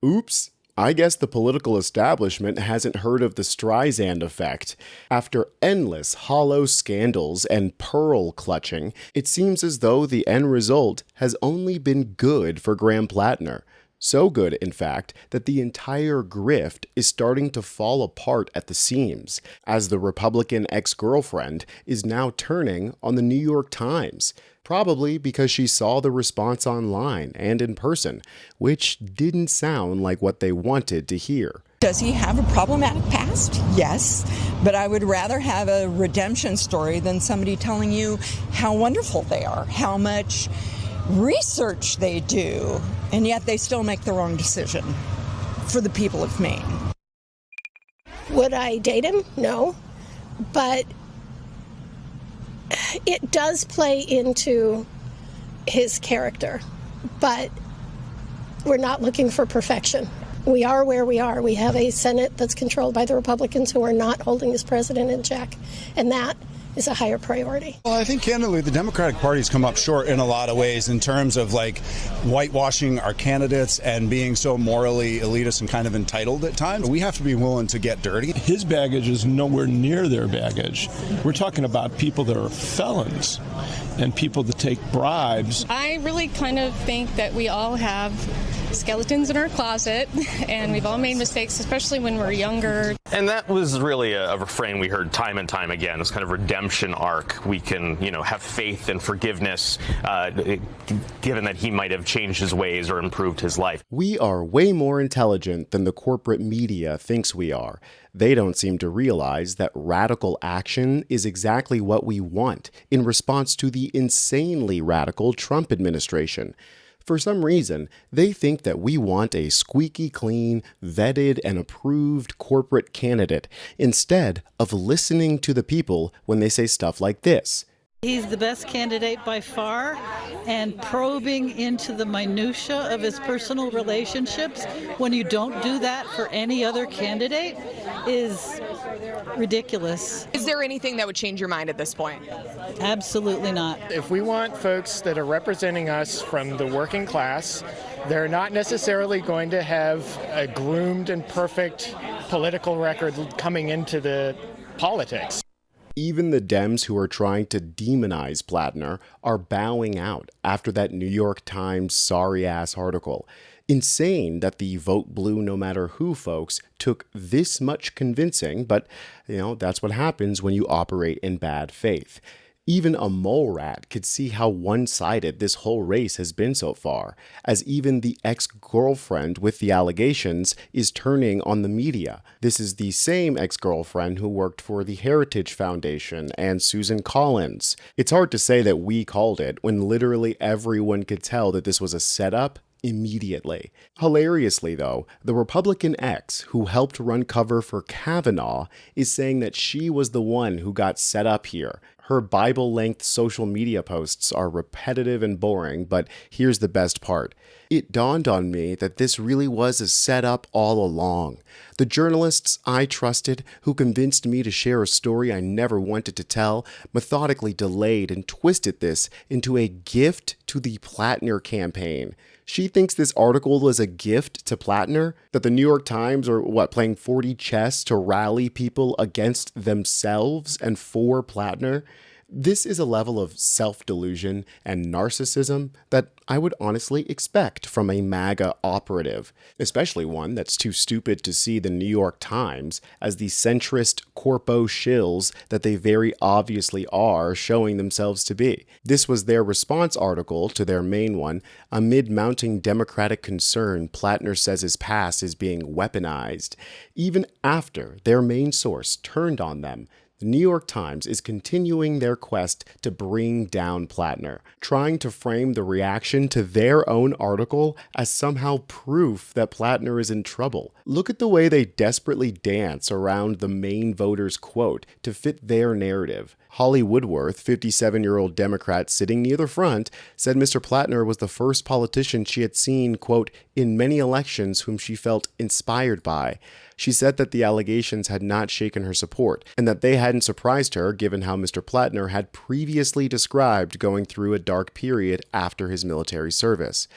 Oops. I guess the political establishment hasn't heard of the Streisand effect. After endless hollow scandals and pearl clutching, it seems as though the end result has only been good for Graham Platner. So good, in fact, that the entire grift is starting to fall apart at the seams, as the Republican ex-girlfriend is now turning on the New York Times. Probably because she saw the response online and in person, which didn't sound like what they wanted to hear. Does he have a problematic past? Yes, but I would rather have a redemption story than somebody telling you how wonderful they are, how much research they do, and yet they still make the wrong decision for the people of Maine. Would I date him? No, but it does play into his character, but we're not looking for perfection. We are where we are. We have a Senate that's controlled by the Republicans who are not holding this president in check, and that is a higher priority. Well, I think candidly the Democratic Party's come up short in a lot of ways in terms of like whitewashing our candidates and being so morally elitist and kind of entitled at times. We have to be willing to get dirty. His baggage is nowhere near their baggage. We're talking about people that are felons and people that take bribes. I really kind of think that we all have skeletons in our closet, and we've all made mistakes, especially when we're younger. And that was really a refrain we heard time and time again, this kind of redemption arc. We can, have faith and forgiveness, given that he might have changed his ways or improved his life. We are way more intelligent than the corporate media thinks we are. They don't seem to realize that radical action is exactly what we want in response to the insanely radical Trump administration. For some reason, they think that we want a squeaky clean, vetted, and approved corporate candidate instead of listening to the people when they say stuff like this. He's the best candidate by far, and probing into the minutia of his personal relationships when you don't do that for any other candidate is ridiculous. Is there anything that would change your mind at this point? Absolutely not. If we want folks that are representing us from the working class, they're not necessarily going to have a groomed and perfect political record coming into the politics. Even the Dems who are trying to demonize Platner are bowing out after that New York Times sorry-ass article. Insane that the vote blue no matter who folks took this much convincing, but, that's what happens when you operate in bad faith. Even a mole rat could see how one-sided this whole race has been so far, as even the ex-girlfriend with the allegations is turning on the media. This is the same ex-girlfriend who worked for the Heritage Foundation and Susan Collins. It's hard to say that we called it when literally everyone could tell that this was a setup immediately. Hilariously, though, the Republican ex who helped run cover for Kavanaugh is saying that she was the one who got set up here. Her Bible-length social media posts are repetitive and boring, but here's the best part. It dawned on me that this really was a setup all along. The journalists I trusted, who convinced me to share a story I never wanted to tell, methodically delayed and twisted this into a gift to the Platner campaign. She thinks this article was a gift to Platner? That the New York Times are, playing 40 chess to rally people against themselves and for Platner? This is a level of self-delusion and narcissism that I would honestly expect from a MAGA operative, especially one that's too stupid to see the New York Times as the centrist corpo shills that they very obviously are showing themselves to be. This was their response article to their main one. Amid mounting Democratic concern, Platner says his past is being weaponized. Even after their main source turned on them, the New York Times is continuing their quest to bring down Platner, trying to frame the reaction to their own article as somehow proof that Platner is in trouble. Look at the way they desperately dance around the main voter's quote to fit their narrative. Holly Woodworth, 57-year-old Democrat sitting near the front, said Mr. Platner was the first politician she had seen, quote, in many elections whom she felt inspired by. She said that the allegations had not shaken her support, and that they hadn't surprised her given how Mr. Platner had previously described going through a dark period after his military service.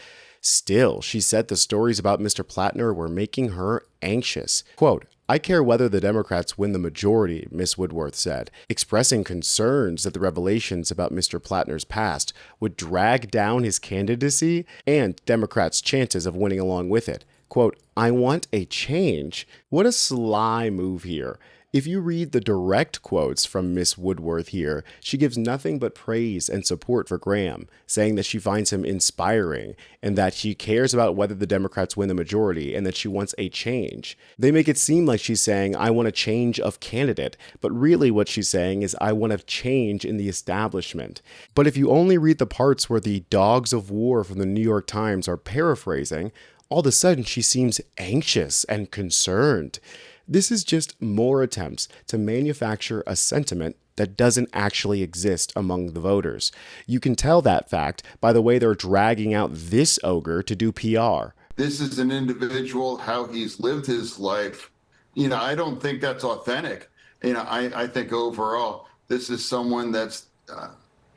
Still, she said the stories about Mr. Platner were making her anxious. Quote, "I care whether the Democrats win the majority," Ms. Woodworth said, expressing concerns that the revelations about Mr. Platner's past would drag down his candidacy and Democrats' chances of winning along with it. Quote, "I want a change." What a sly move here. If you read the direct quotes from Miss Woodworth here, she gives nothing but praise and support for Graham, saying that she finds him inspiring and that she cares about whether the Democrats win the majority and that she wants a change. They make it seem like she's saying, "I want a change of candidate," but really what she's saying is, "I want a change in the establishment." But if you only read the parts where the dogs of war from the New York Times are paraphrasing, all of a sudden she seems anxious and concerned. This is just more attempts to manufacture a sentiment that doesn't actually exist among the voters. You can tell that fact by the way they're dragging out this ogre to do PR. This is an individual, how he's lived his life. I don't think that's authentic. I think overall, this is someone that's,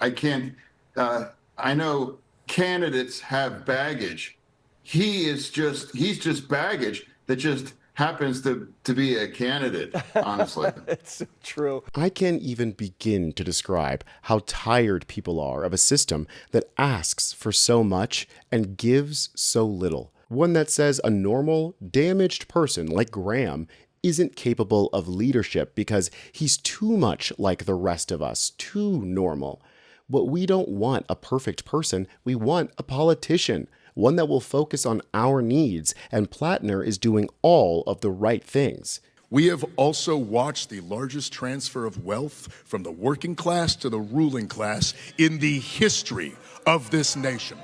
I know candidates have baggage. He's just baggage that just happens to be a candidate, honestly. It's true. I can't even begin to describe how tired people are of a system that asks for so much and gives so little. One that says a normal, damaged person like Graham isn't capable of leadership because he's too much like the rest of us, too normal. But we don't want a perfect person, we want a politician. One that will focus on our needs, and Platner is doing all of the right things. We have also watched the largest transfer of wealth from the working class to the ruling class in the history of this nation.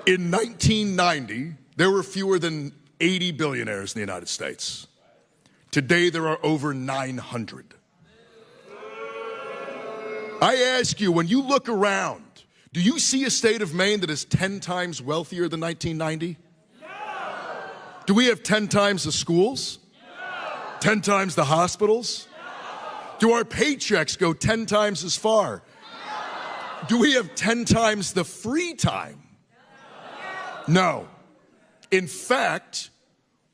In 1990, there were fewer than 80 billionaires in the United States. Today, there are over 900. I ask you, when you look around, do you see a state of Maine that is 10 times wealthier than 1990? No. Do we have 10 times the schools? No. 10 times the hospitals? No. Do our paychecks go 10 times as far? No. Do we have 10 times the free time? No. In fact,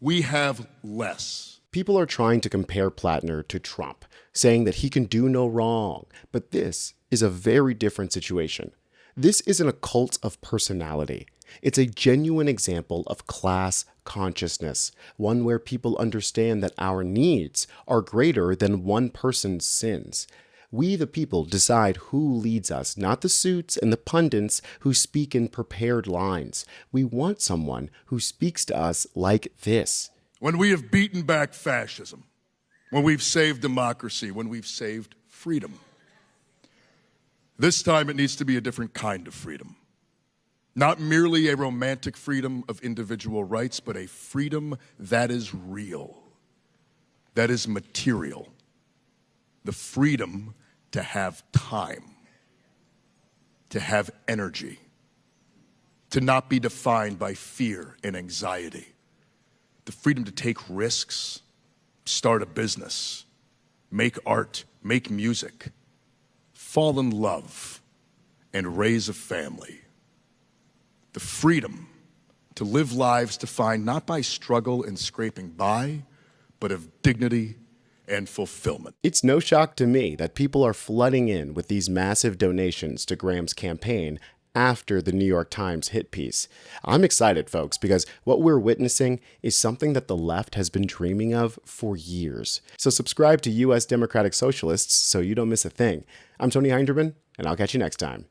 we have less. People are trying to compare Platner to Trump, saying that he can do no wrong, but this is a very different situation. This isn't a cult of personality. It's a genuine example of class consciousness, one where people understand that our needs are greater than one person's sins. We, the people, decide who leads us, not the suits and the pundits who speak in prepared lines. We want someone who speaks to us like this. When we have beaten back fascism, when we've saved democracy, when we've saved freedom, this time it needs to be a different kind of freedom. Not merely a romantic freedom of individual rights, but a freedom that is real, that is material. The freedom to have time, to have energy, to not be defined by fear and anxiety. The freedom to take risks, start a business, make art, make music, fall in love, and raise a family. The freedom to live lives defined not by struggle and scraping by, but of dignity and fulfillment. It's no shock to me that people are flooding in with these massive donations to Graham's campaign after the New York Times hit piece. I'm excited, folks, because what we're witnessing is something that the left has been dreaming of for years. So subscribe to US Democratic Socialists so you don't miss a thing. I'm Tony Hinderman, and I'll catch you next time.